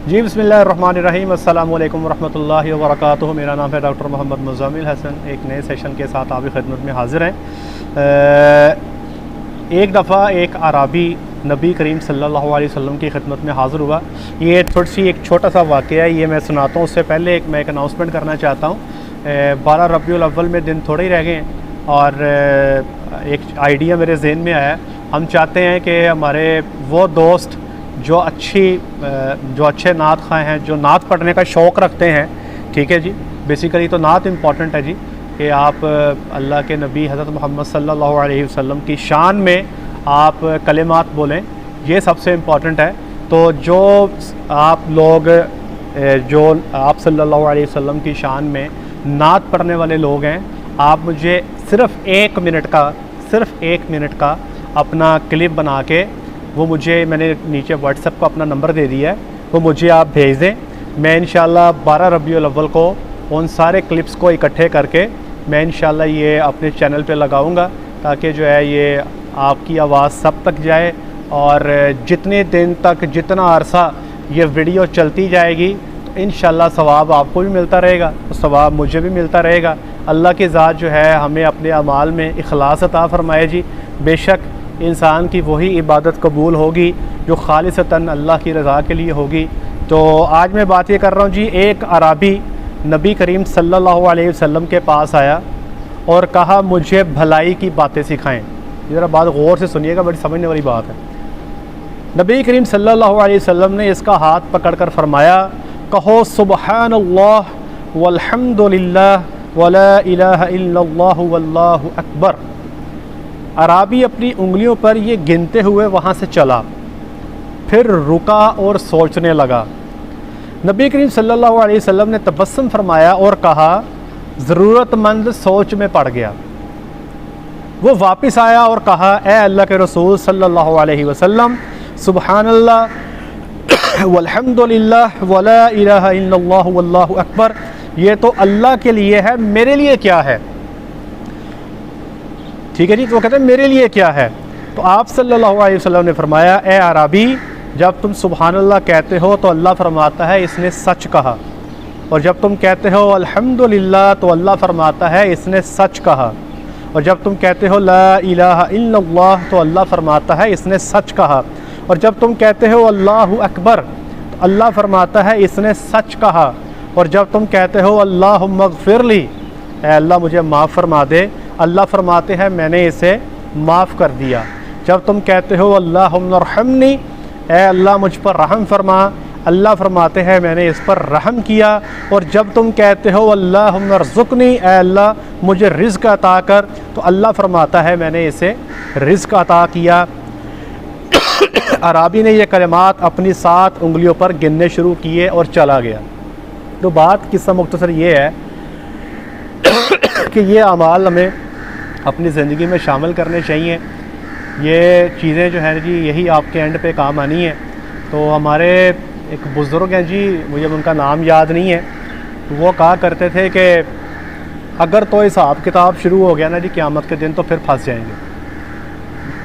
جی بسم اللہ الرحمن الرحیم، السلام علیکم ورحمۃ اللہ وبرکاتہ۔ میرا نام ہے ڈاکٹر محمد مزمل حسن۔ ایک نئے سیشن کے ساتھ آپ کی خدمت میں حاضر ہیں۔ ایک دفعہ ایک اعرابی نبی کریم صلی اللہ علیہ وسلم کی خدمت میں حاضر ہوا۔ یہ تھوڑی سی ایک چھوٹا سا واقعہ ہے، یہ میں سناتا ہوں۔ اس سے پہلے میں ایک اناؤنسمنٹ کرنا چاہتا ہوں۔ 12 ربیع الاول میں دن تھوڑے ہی رہ گئے ہیں، اور ایک آئیڈیا میرے ذہن میں آیا۔ ہم چاہتے ہیں کہ ہمارے وہ دوست جو اچھے نعت خواہ ہیں، جو نعت پڑھنے کا شوق رکھتے ہیں، ٹھیک ہے جی، بیسیکلی تو نعت امپورٹنٹ ہے جی، کہ آپ اللہ کے نبی حضرت محمد صلی اللہ علیہ وسلم کی شان میں آپ کلمات بولیں، یہ سب سے امپورٹنٹ ہے۔ تو جو آپ لوگ جو آپ صلی اللہ علیہ وسلم کی شان میں نعت پڑھنے والے لوگ ہیں، آپ مجھے صرف ایک منٹ کا اپنا کلپ بنا کے میں نے نیچے واٹس ایپ کو اپنا نمبر دے دیا ہے، وہ مجھے آپ بھیج دیں۔ میں انشاءاللہ 12 ربیع الاول کو ان سارے کلپس کو اکٹھے کر کے میں انشاءاللہ یہ اپنے چینل پہ لگاؤں گا، تاکہ جو ہے یہ آپ کی آواز سب تک جائے، اور جتنے دن تک، جتنا عرصہ یہ ویڈیو چلتی جائے گی، تو انشاءاللہ ثواب آپ کو بھی ملتا رہے گا، ثواب مجھے بھی ملتا رہے گا۔ اللہ کی ذات جو ہے ہمیں اپنے اعمال میں اخلاص عطا فرمائے جی۔ بے شک انسان کی وہی عبادت قبول ہوگی جو خالصتاً اللہ کی رضا کے لیے ہوگی۔ تو آج میں بات یہ کر رہا ہوں جی، ایک اعرابی نبی کریم صلی اللہ علیہ وسلم کے پاس آیا اور کہا مجھے بھلائی کی باتیں سکھائیں۔ ذرا بات غور سے سنیے گا، بڑی سمجھنے والی بات ہے۔ نبی کریم صلی اللہ علیہ وسلم نے اس کا ہاتھ پکڑ کر فرمایا، کہو سبحان اللہ والحمد للہ ولا الہ الا اللہ واللہ اکبر۔ اعرابی اپنی انگلیوں پر یہ گنتے ہوئے وہاں سے چلا، پھر رکا اور سوچنے لگا۔ نبی کریم صلی اللہ علیہ وسلم نے تبسم فرمایا اور کہا ضرورت مند سوچ میں پڑ گیا۔ وہ واپس آیا اور کہا اے اللہ کے رسول صلی اللہ علیہ وسلم، سبحان اللہ والحمد للہ ولا الہ الا اللہ واللہ اکبر، یہ تو اللہ کے لیے ہے، میرے لیے کیا ہے؟ ٹھیک ہے جی، تو وہ کہتے ہیں میرے لیے کیا ہے؟ تو آپ صلی اللہ علیہ وسلم نے فرمایا اے اعرابی، جب تم سبحان اللہ کہتے ہو تو اللہ فرماتا ہے اس نے سچ کہا، اور جب تم کہتے ہو الحمدللہ تو اللہ فرماتا ہے اس نے سچ کہا، اور جب تم کہتے ہو لا الہ الا اللہ تو اللہ فرماتا ہے اس نے سچ کہا، اور جب تم کہتے ہو اللہ اکبر تو اللہ فرماتا ہے اس نے سچ کہا، اور جب تم کہتے ہو اللہم اغفر لی، اے اللہ مجھے معاف فرما دے، اللہ فرماتے ہیں میں نے اسے معاف کر دیا۔ جب تم کہتے ہو اللہم ارحمنی، اے اللہ مجھ پر رحم فرما، اللہ فرماتے ہیں میں نے اس پر رحم کیا، اور جب تم کہتے ہو اللہم ارزقنی، اے اللہ مجھے رزق عطا کر، تو اللہ فرماتا ہے میں نے اسے رزق عطا کیا۔ اعرابی نے یہ کلمات اپنی 7 انگلیوں پر گننے شروع کیے اور چلا گیا۔ تو بات قصہ مختصر یہ ہے کہ یہ اعمال ہمیں اپنی زندگی میں شامل کرنے چاہیے۔ یہ چیزیں جو ہیں جی یہی آپ کے اینڈ پہ کام آنی ہیں۔ تو ہمارے ایک بزرگ ہیں جی، مجھے ان کا نام یاد نہیں ہے، وہ کہا کرتے تھے کہ اگر تو حساب کتاب شروع ہو گیا نا جی قیامت کے دن، تو پھر پھنس جائیں گے۔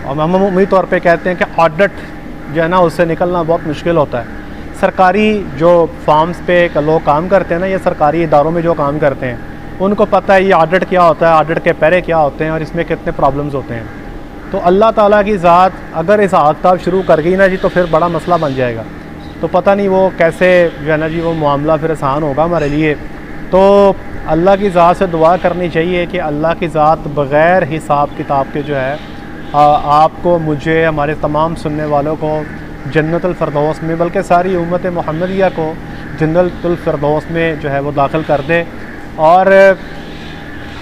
اور ہم عمومی طور پہ کہتے ہیں کہ آڈٹ جو ہے نا اس سے نکلنا بہت مشکل ہوتا ہے۔ سرکاری جو فارمز پہ لوگ کام کرتے ہیں نا، یا سرکاری اداروں میں جو کام کرتے ہیں، ان کو پتہ ہے یہ آڈٹ کیا ہوتا ہے، آڈٹ کے پیرے کیا ہوتے ہیں، اور اس میں کتنے پرابلمز ہوتے ہیں۔ تو اللہ تعالیٰ کی ذات اگر اس حساب کتاب شروع کر گئی نا جی، تو پھر بڑا مسئلہ بن جائے گا۔ تو پتہ نہیں وہ کیسے جو ہے نا جی وہ معاملہ پھر آسان ہوگا ہمارے لیے۔ تو اللہ کی ذات سے دعا کرنی چاہیے کہ اللہ کی ذات بغیر حساب کتاب کے جو ہے آپ کو، مجھے، ہمارے تمام سننے والوں کو جنت الفردوس میں، بلکہ ساری امت محمدیہ کو جنت الفردوس میں جو ہے وہ داخل کر دے۔ اور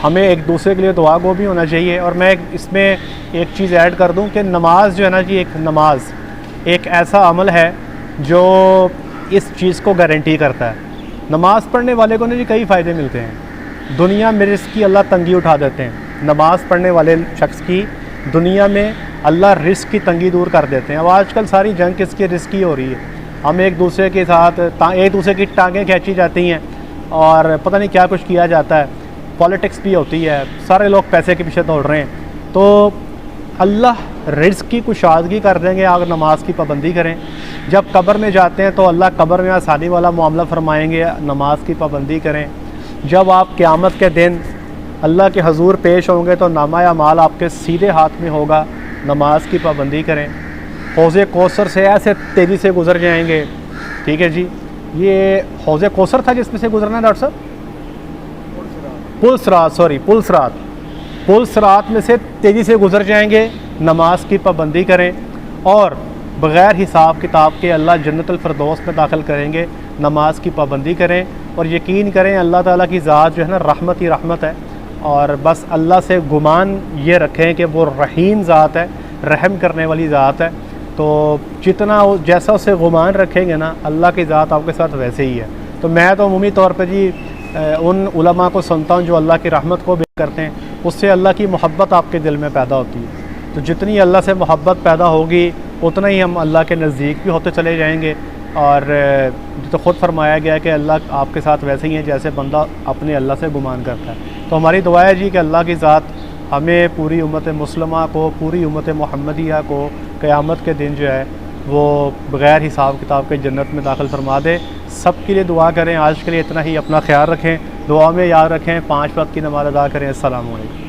ہمیں ایک دوسرے کے لیے دعا گو بھی ہونا چاہیے۔ اور میں اس میں ایک چیز ایڈ کر دوں کہ نماز جو ہے نا جی، نماز ایک ایسا عمل ہے جو اس چیز کو گارنٹی کرتا ہے۔ نماز پڑھنے والے کو نا جی کئی فائدے ملتے ہیں۔ دنیا میں رزق کی اللہ تنگی اٹھا دیتے ہیں۔ نماز پڑھنے والے شخص کی دنیا میں اللہ رزق کی تنگی دور کر دیتے ہیں۔ اب آج کل ساری جنگ کس کی رزق کی ہو رہی ہے؟ ہم ایک دوسرے کے ساتھ ایک دوسرے کی ٹانگیں کھینچی جاتی ہیں، اور پتہ نہیں کیا کچھ کیا جاتا ہے، پالیٹکس بھی ہوتی ہے، سارے لوگ پیسے کے پیچھے دوڑ رہے ہیں۔ تو اللہ رزق کی کشادگی کر دیں گے اگر نماز کی پابندی کریں. جب قبر میں جاتے ہیں تو اللہ قبر میں آسانی والا معاملہ فرمائیں گے, نماز کی پابندی کریں. جب آپ قیامت کے دن اللہ کے حضور پیش ہوں گے تو نامہ اعمال آپ کے سیدھے ہاتھ میں ہوگا, نماز کی پابندی کریں. حوض کوثر سے ایسے تیزی سے گزر جائیں گے. ٹھیک ہے جی, یہ حوض کوثر تھا جس میں سے گزرنا ہے ڈاکٹر صاحب, پل صراط میں سے تیزی سے گزر جائیں گے. نماز کی پابندی کریں اور بغیر حساب کتاب کے اللہ جنت الفردوس میں داخل کریں گے. نماز کی پابندی کریں اور یقین کریں اللہ تعالیٰ کی ذات جو ہے نا رحمت ہی رحمت ہے, اور بس اللہ سے گمان یہ رکھیں کہ وہ رحیم ذات ہے, رحم کرنے والی ذات ہے. تو جتنا جیسا اسے گمان رکھیں گے نا اللہ کی ذات آپ کے ساتھ ویسے ہی ہے. تو میں تو عمومی طور پہ جی ان علماء کو سنتا ہوں جو اللہ کی رحمت کو بیان کرتے ہیں, اس سے اللہ کی محبت آپ کے دل میں پیدا ہوتی ہے. تو جتنی اللہ سے محبت پیدا ہوگی اتنا ہی ہم اللہ کے نزدیک بھی ہوتے چلے جائیں گے. اور تو خود فرمایا گیا ہے کہ اللہ آپ کے ساتھ ویسے ہی ہیں جیسے بندہ اپنے اللہ سے گمان کرتا ہے. تو ہماری دعا ہے جی کہ اللہ کی ذات ہمیں پوری امت مسلمہ کو, پوری امت محمدیہ کو قیامت کے دن جو ہے وہ بغیر حساب کتاب کے جنت میں داخل فرما دے. سب کے لیے دعا کریں. آج کے لیے اتنا ہی, اپنا خیال رکھیں, دعا میں یاد رکھیں, 5 وقت کی نماز ادا کریں. السلام علیکم.